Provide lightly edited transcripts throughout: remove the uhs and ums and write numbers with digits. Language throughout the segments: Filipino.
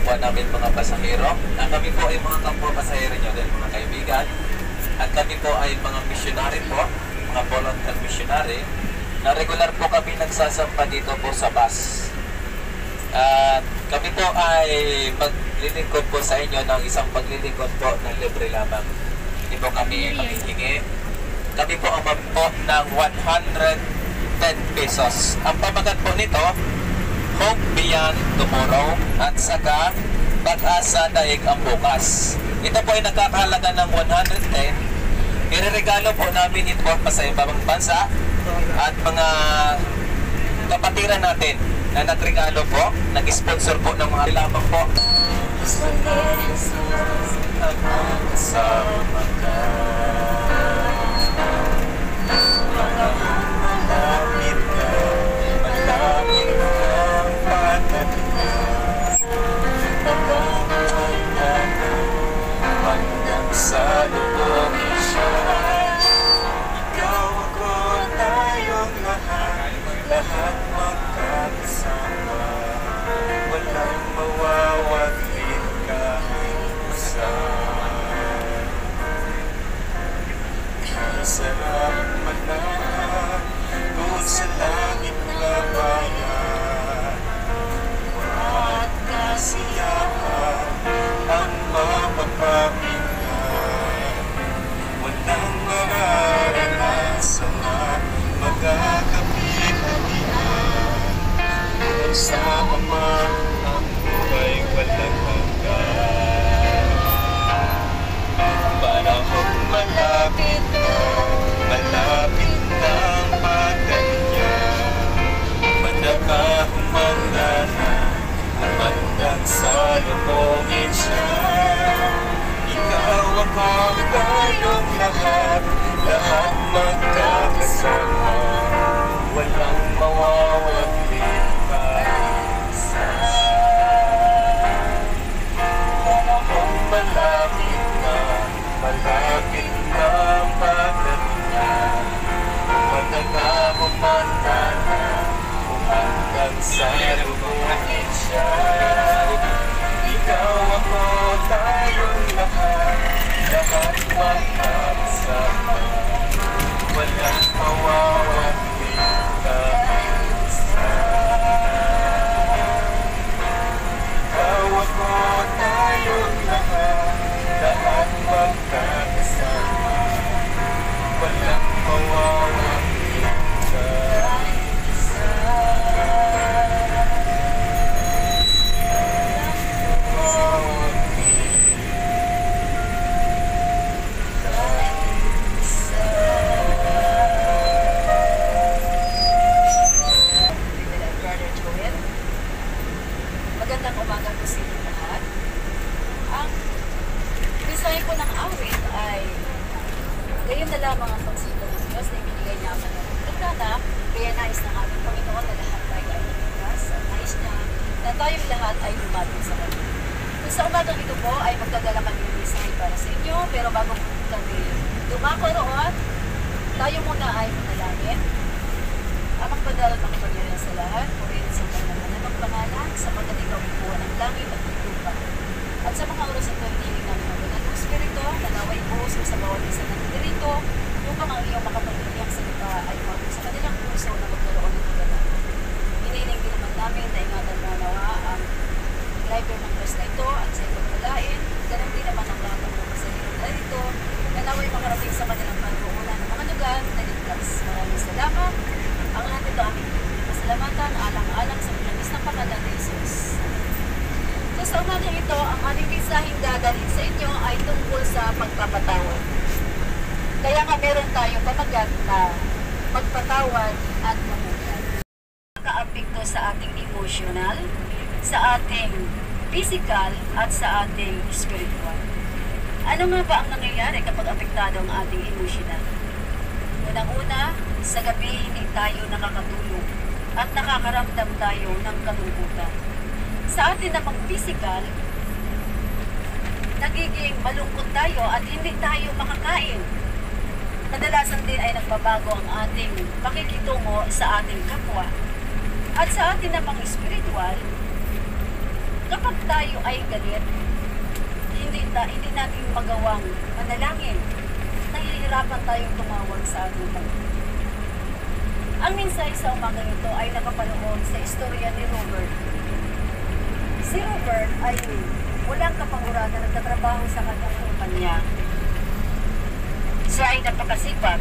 kapwa namin mga pasahero. Kami po ay mga kapwa pasahero nyo din, mga kaibigan. At kami po ay mga missionary po, mga volunteer missionary, na regular po kami nagsasampa dito po sa bus. At kami po ay maglilingkod po sa inyo ng isang paglilingkod po na libre lamang. Hindi po kami manghihingi. Kami po ang po ng 110 pesos. Ang pamagat po nito, Hope Beyond Tomorrow at saka Pag-asa Daig ang Bukas. Ito po ay nakakahalaga ng 110. Ireregalo po namin ito pa sa ibang bansa at mga kapatiran natin na nagregalo po, nag-sponsor po ng mga lamang po. Kasama ka, malapit ka, malapit kang pagdating. Hanggang sa lubongin siya, ikaw ako, tayong lahat, lahat magkakasama. Walang mawawaglit kahit isa. Sarap manahan doon sa langit na bayan. At kasiyahan ang mapapakinggan. Walang mararanasan na magkakapit-halian. Sa Ama ang buhay walang hanggan. Panahon malapit na, malapit na ang pagkanya. Madaka humanda na, humandang sa lubongin siya. Ikaw ako, tayong lahat, lahat magkakasama. Walang mawawaglit kahit isa. Panahon malapit na, malapit na ang pagdating niya. Madaka humanda na, humandang sa lubongin siya. Ikaw ako, tayong lahat, lahat magkakasama. Walang mawawaglit kahit isa. Ikaw ako, tayong lahat, lahat magkakasama. Walang mawawaglit kahit isa. Magandang umaga po sa inyo lahat. Ang mensahe po ng awit ay gayon na lamang ang pagsunod ng Diyos na ibinigay niya ang kanyang pagkana, kaya nais ng ating Panginoon na lahat tayo ay ligtas at nais niya na tayong lahat ay lumapit sa Kanya. Kung sa umagang ito po ay magdadala kami ng mensahe para sa inyo, pero bago kami dumako roon, tayo muna ay manalangin. Amang padala ng kapangyarihan sa lahat, purihin sa kanyang pangalan, sa pagkatigaw buwan ng langit at lupa. At sa mga oras ito, hinihiling namin ang banal ng Espiritu, na naway buhos mo sa bawat isa ng dirito, upang ang iyong makapangyarihang salita ay mabot sa kanilang puso na magkaroon ng pagkala. Hinihiling din naman namin na ingatan mo nawa ang driver ng bus na ito at sa ibang palain, ganun din naman ang lahat ng mga pasaliro na rito, na naway makarating sa kanilang pagkukunan ng mga lugar na ligtas. Maraming salamat. Ang lahat ito aming pasalamatan, alang-alang sa matamis ng pangalan ni Jesus. So sa umagang ito, ang aming mensaheng dadalhin sa inyo ay tungkol sa pagpapatawad. Kaya nga meron tayong pamagat na magpatawad at mamulat. Naka-apekto sa ating emotional, sa ating physical, at sa ating spiritual. Ano nga ba ang nangyayari kapag apektado ang ating emotional? Unang-una, sa gabi hindi tayo nakakatulog at nakakaramdam tayo ng kalungkutan. Sa atin namang physical, nagiging malungkot tayo at hindi tayo makakain. Kadalasan din ay nagbabago ang ating pakikitungo sa ating kapwa. At sa atin namang spiritual, kapag tayo ay galit, hindi natin magawang manalangin, nahihirapan tayong tumawag sa agutan. Ang mensahe sa umaga ito ay nakapanood sa istorya ni Robert. Si Robert ay walang kapangurahan na nagtatrabaho sa kanyang kumpanya. Siya ay napakasipag.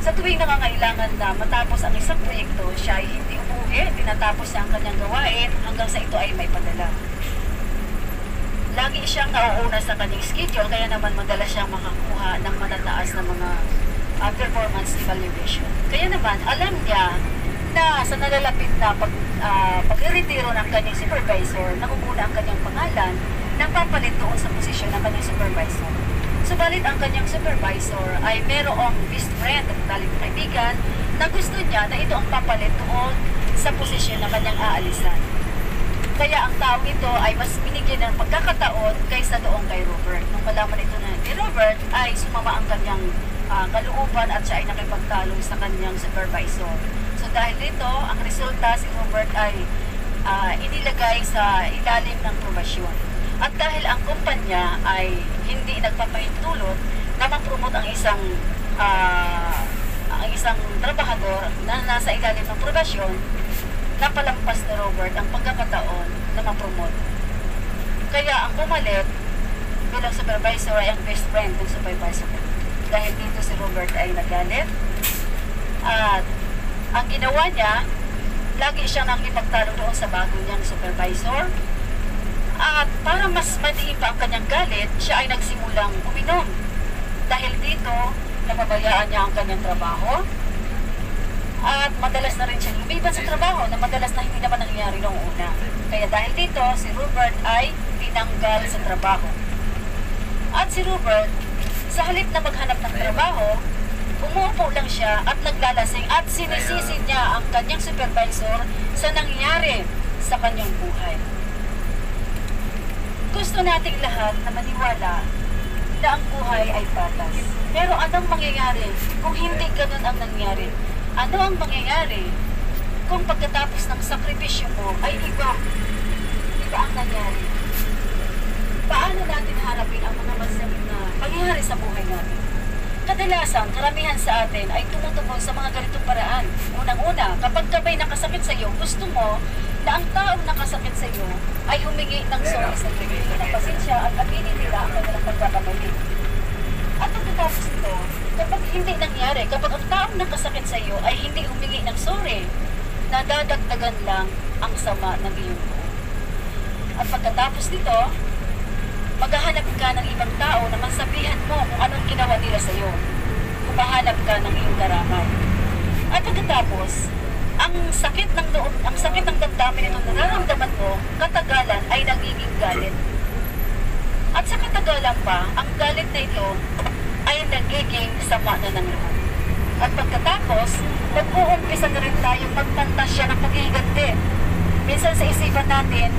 Sa tuwing nangangailangan na matapos ang isang proyekto, siya ay hindi umuwi, tinatapos niya ang kanyang gawain hanggang sa ito ay may padala. Lagi siyang nauuna sa kanyang schedule, kaya naman madalas siyang makakuha ng matataas na mga performance evaluation. Kaya naman, alam niya na sa nalalapit na pag-retiro ng kanyang supervisor, nakukuna ang kanyang pangalan ng papalit doon sa posisyon ng kanyang supervisor. Subalit ang kanyang supervisor ay merong best friend at daling kaibigan na gusto niya na ito ang papalit doon sa posisyon ng kanyang aalisan. Kaya ang tao ito ay mas binigyan ng pagkakataon kaysa doon kay Robert. Nung malaman ito na ni Robert ay sumama ang kanyang kalooban at siya ay nakipagtalo sa kanyang supervisor. So dahil dito, ang resulta si Robert ay inilagay sa ilalim ng probasyon. At dahil ang kumpanya ay hindi nagpapahintulot na ma-promote ang isang trabahador na nasa ilalim ng probasyon, napalampas ni Robert ang pagkakataon na ma-promote. Kaya ang pumalit bilang supervisor ay ang best friend ng supervisor. Dahil dito si Robert ay nagalit. At ang ginawa niya, lagi siyang nakipagtalo doon sa bago niyang supervisor. At para mas madiin pa ang kanyang galit, siya ay nagsimulang uminom. Dahil dito, nababayaan niya ang kanyang trabaho. At madalas na rin siyang lumiban sa trabaho na madalas na hindi naman nangyayari noong una. Kaya dahil dito, si Robert ay tinanggal sa trabaho. At si Robert, sa halip na maghanap ng trabaho, umuupo lang siya at naglalasing at sinisisi niya ang kanyang supervisor sa nangyari sa kanyang buhay. Gusto nating lahat na maniwala na ang buhay ay patas. Pero anong mangyayari kung hindi ganun ang nangyari? Ano ang mangyayari kung pagkatapos ng sakripisyo mo ay iba ang nangyari? Paano natin harapin ang mga masamang na pangyayari sa buhay natin? Kadalasan, karamihan sa atin ay tumutugon sa mga ganitong paraan. Unang-una, kapag ka ba'y nakasakit sa iyo, gusto mo na ang taong nakasakit sa iyo ay humingi ng sorry sa iyo, ng pasensya at aminin nila ang kanilang pagkakamali. At pagkatapos nito, kapag hindi nangyari, kapag ang taong nakasakit sa iyo ay hindi humingi ng sorry, nadadagdagan lang ang sama ng iyong buo. At pagkatapos nito, maghahanap ka ng ibang tao na masabihan mo kung anong ginawa nila sa iyo. Humahanap ka ng iyong karamay. At pagkatapos, ang sakit ng damdamin nito nararamdaman mo, katagalan ay nagiging galit. At sa katagalan pa, ang galit na ito ay nagiging sama na ng loob. At pagkatapos, mag-uumpisa na rin tayong magpantasya ng paghihiganti. Minsan sa isipan natin,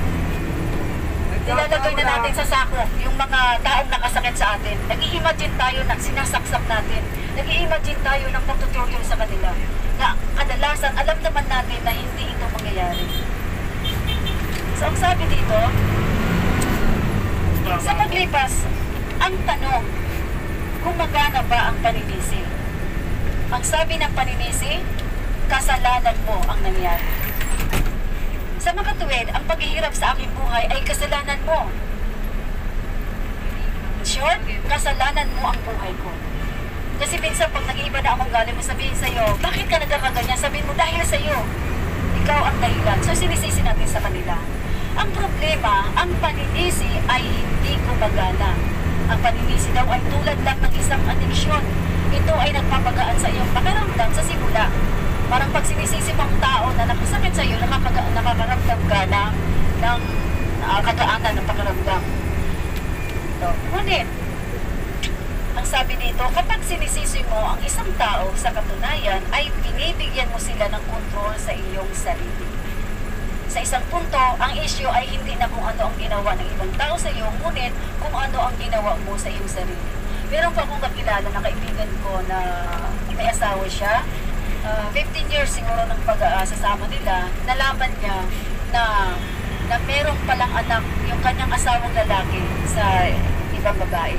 nilalagay na natin sa sako yung mga taong nakasakit sa atin. Nag-i-imagine tayo na sinasaksak natin. Nag-i-imagine tayo ng pagtuturtol sa kanila. Na kadalasan, alam naman natin na hindi ito mangyayari. So, ang sabi dito, sa paglipas, ang tanong, gumagana ba ang paninisi? Ang sabi ng paninisi, kasalanan mo ang nangyari. Sa makatuwid, ang paghihirap sa aking buhay ay kasalanan mo. In short, kasalanan mo ang buhay ko. Kasi minsan pag nag-iiba na ang ugali mo, sabihin sa'yo, bakit ka nagkakaganyan? Sabihin mo, dahil sa'yo. Ikaw ang dahilan. So sinisisi natin sa kanila. Ang problema, ang paninisi ay hindi gumagana. Ang paninisi daw ay tulad lang ng isang adiksyon. Ito ay nagpapagaan sa iyong pakiramdam sa simula. Parang pag sinisisi mo ang tao na nakasakit sa iyo, nakakaramdam ka ng kagaanan ng pakiramdam. Ito. Ngunit, ang sabi dito, kapag sinisisi mo ang isang tao sa katunayan, ay binibigyan mo sila ng kontrol sa iyong sarili. Sa isang punto, ang issue ay hindi na kung ano ang ginawa ng ibang tao sa iyo, ngunit kung ano ang ginawa mo sa iyong sarili. Meron pa akong kakilala na kaibigan ko na may asawa siya. 15 years siguro ng pag-sasama nila, nalaman niya na na merong palang anak yung kanyang asawang lalaki sa ibang babae.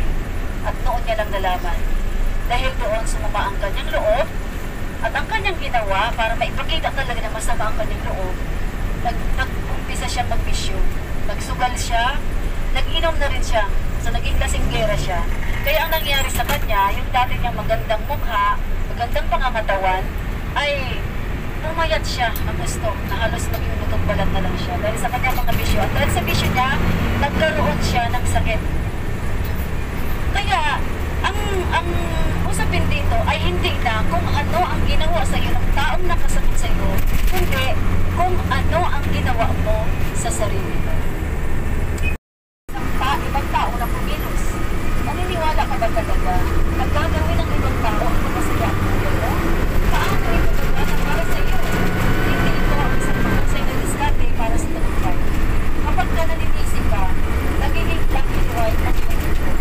At noon niya lang nalaman. Dahil doon sumama ang kanyang loob at ang kanyang ginawa para maipakita talaga na masama ang kanyang loob, nag-umpisa siya magbisyo. Nagsugal siya, nag-inom na rin siya, so naging lasinggera siya. Kaya ang nangyari sa kanya, yung dati niyang magandang mukha, magandang pangangatawan, ay pumayat siya ng gusto na halos maging lutong balat na lang siya dahil sa kanyang mga bisyo. At dahil sa bisyo niya, nagkaroon siya ng sakit. Kaya, ang usapin dito ay hindi na kung ano ang ginawa sa iyo ng taong nakasakit sa iyo, kundi kung ano ang ginawa mo sa sarili mo. Ibang tao na pumilos. Naniniwala ka ba talaga na gagawin ng ibang tao ang makasaya mo? Paano ito talaga para sa iyo? Hindi ito ang isang mahusay na diskarte para sa tagumpay. Kapag ka naninisi ka, nagiging lucky wife at pagkakot.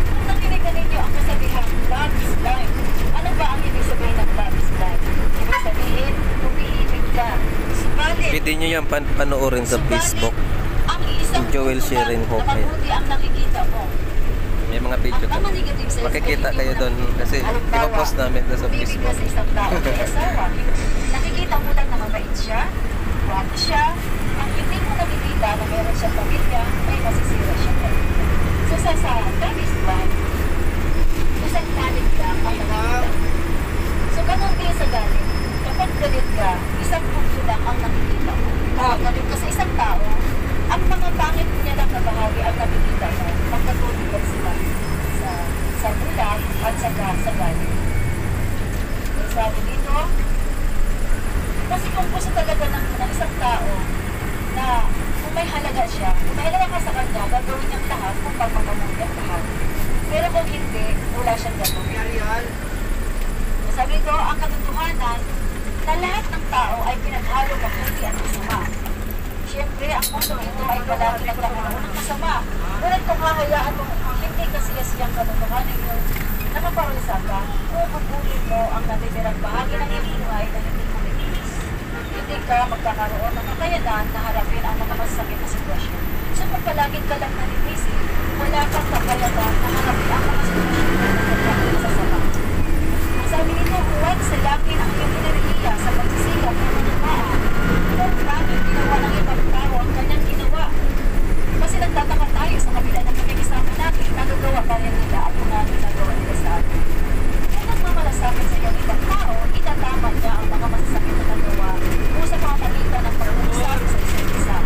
Kung nakinigan ninyo ang kasabihan, love is blind. Ano ba ang ibig sabihin ng love is blind? Ibig sabihin, umiibig ka. Subalit, Pwede nyo yan panoorin sa Facebook. ang isang Joel Sherin na Hope. mabuti ang nakikita mo. May mga video Ang doon. negative sa Makikita kayo doon kasi pinapost namin doon sa Bibig ka Facebook. sa isang tao, may asawa. Nakikita mo lang na mabait siya, guwapo siya. Ang hindi mo nakikita na meron siyang pamilya, ay masisira siya. So sa love is blind, isang galit ka ang nakikita. So ganun din sa galit. Kapag galit ka, isang punto lang ang nakikita mo. Kapag galit ka sa isang tao, ang mga pangit niya lang na bahagi ang nakikita mo, magkatulad sila sa bulag at sa galit. Yung sabi dito, kasi kung gusto talaga ng isang tao na kung may halaga siya, kung may halaga ka sa kanya, gagawin niyang lahat kung pagmamamuti ang lahat. Pero kung hindi, wala siyang gagawin. Sabi ko, ang katotohanan na lahat ng tao ay pinaghalo mabuti at masama. Siyempre, ang mundo ito ay palagi nagkakaroon ng masama. Ngunit kung hahayaan mo, hindi kasiyasiyang katotohanan yun, nakaparalisa ka, kung pagulin mo ang natitirang bahagi ng iyong buhay na hindi kumikilos. Hindi ka magkakaroon ng kakayanan na harapin ang mga masakit na sitwasyon. So kung palagi ka lang naninisi, wala kang kakayanan na harapin ang mga sitwasyon na nagkakaroon sa sama. Sabi nito, huwag salakin ang iyong enerhiya sa pagsisilap ng mga tao. Kung bakit ginawa ng ibang tao ang kanyang ginawa. Kasi nagtataka tayo sa kabila ng pagkikisama natin, nagagawa pa rin nila at mga ginagawa nila sa atin. Kung nagmamalasakit sa iyong ibang tao, itatama niya ang mga masasakit na nagawa o sa pamamagitan ng pag-uusap sa isa't isa.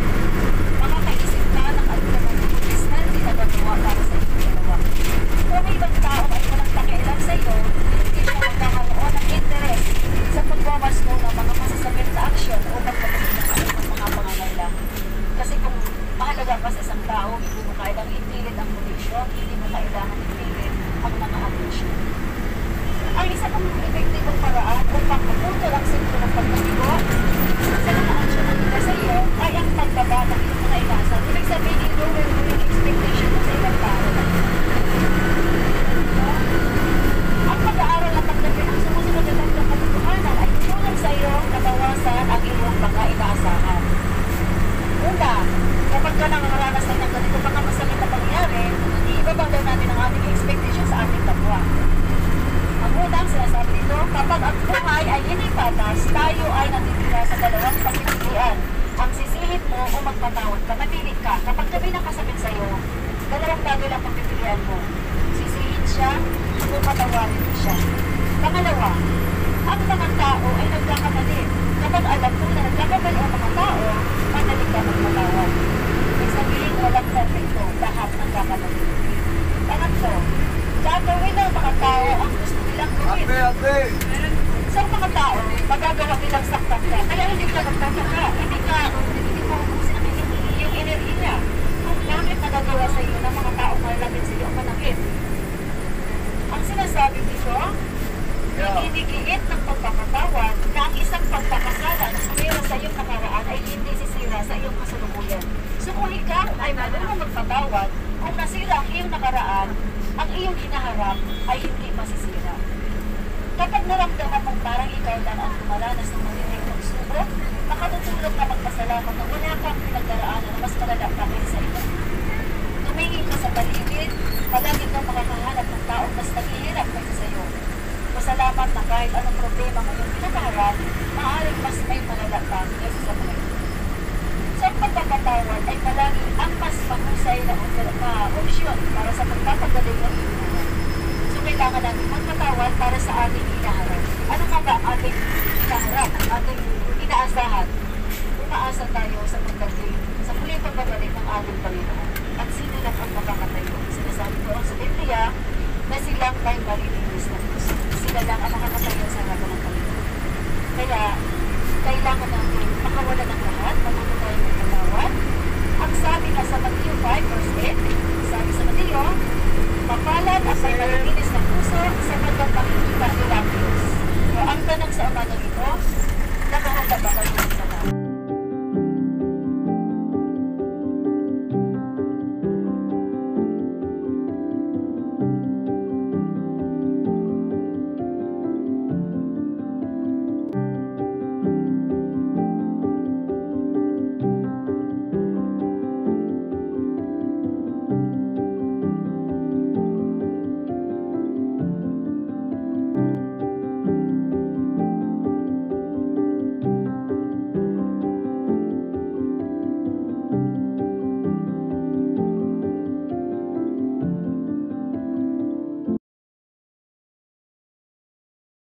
Makakaisip ka ng alulong ng business na nagagawa para sa iyong ginawa. Kung may ibang tao ay walang pakialam sa iyo, magkakaroon ng interes sa pagbawas mo ng mga masasakit na aksyon o pagpapaginasin ng mga pangangailangan. Kasi kung mahalaga ka sa isang tao, hindi mo kailangang ipilit ang kondisyon, hindi mo kailangan ipilit ang mga atensyon. Ang isa pang epektibong paraan upang maputol ang sentro ng pagkatigo sa mga aksyon na nila sa iyo ay ang pagbaba ng iyong mga inasa. Ibig sabihin, lower mo yung expectation mo sa ibang tao. Ang pag-aaral at pagdating ang sumusunod na tatlong katotohanan ay tulong sa iyo na bawasan ang iyong mga inaasahan. Una, kapag ka nakakaranas ng ganito mga masakit na pangyayari, iibaba daw natin ang ating expectation sa ating kapwa. Ang unang sinasabi dito, kapag ang buhay ay hindi patas, tayo ay natitira sa dalawang pagpipilian. Ang sisihit mo o magpatawad ka, mamili ka. Kapag kami nakasakit sa iyo, dalawang bagay lang pagpipilian mo. Sisihin siya o patawarin mo siya. Pangalawa, ang mga tao ay nagkakamali. Kapag alam mo na nagkakamali ang mga tao, madali ka magpatawad. Ibig sabihin, walang perfecto, lahat nagkakamali. Pangatlo, gagawin ng mga tao ang gusto nilang gawin. Sa mga tao, magagawa nilang saktan ka. Kaya hindi ka magtataka, hindi mo ubusin ang iyong enerhiya. Kung bakit nagagawa sa iyo ng mga tao malalapit sa iyo ang manakit. Ang sinasabi dito, inigiit ng pagpapatawad na ang isang pagpapasala na sumira sa iyong nakaraan ay hindi sisira sa iyong kasalukuyan. So kung ikaw ay marunong magpatawad, kung nasira ang iyong nakaraan, ang iyong hinaharap ay hindi masisira. Kapag naramdaman mong parang ikaw lang ang dumaranas ng marinig ng subok makatutulog na magpasalamat na wala kang pinagdaraanan na mas malala pa sa iyo. Tumingin ka sa paligid, palagi kang makakahanap ng taong mas naghihirap kaysa sa iyo. Pasalamat na kahit anong problema ngayon kinakaharap, maaaring mas may malala pa kaysa sa mga ito. So, ang pagpapatawad ay palagi ang mas mahusay na opsyon para sa pagpapagaling ng inunan. So, kailangan natin magpatawad para sa ating hinaharap. Ano nga ba ang ating hinaharap, ang ating inaasahan? Umaasa tayo sa pagdating, sa muling pagbabalik ng ating Panginoon. At sino lang ang makakatayo? Sinasabi ko sa Biblia na silang may malilinis na puso. Sila lang ang makakatayo sa harapan ng Panginoon. Kaya, kailangan natin makawala ng lahat, matuto tayo ng patawad. Ang sabi nga sa Matthew 5 verse 8, sabi sa Mateo, mapalad ang may malilinis na puso sa pagkakakita nila ang Diyos. O ang tanong sa umagang ito, nakahanda ba kayo sa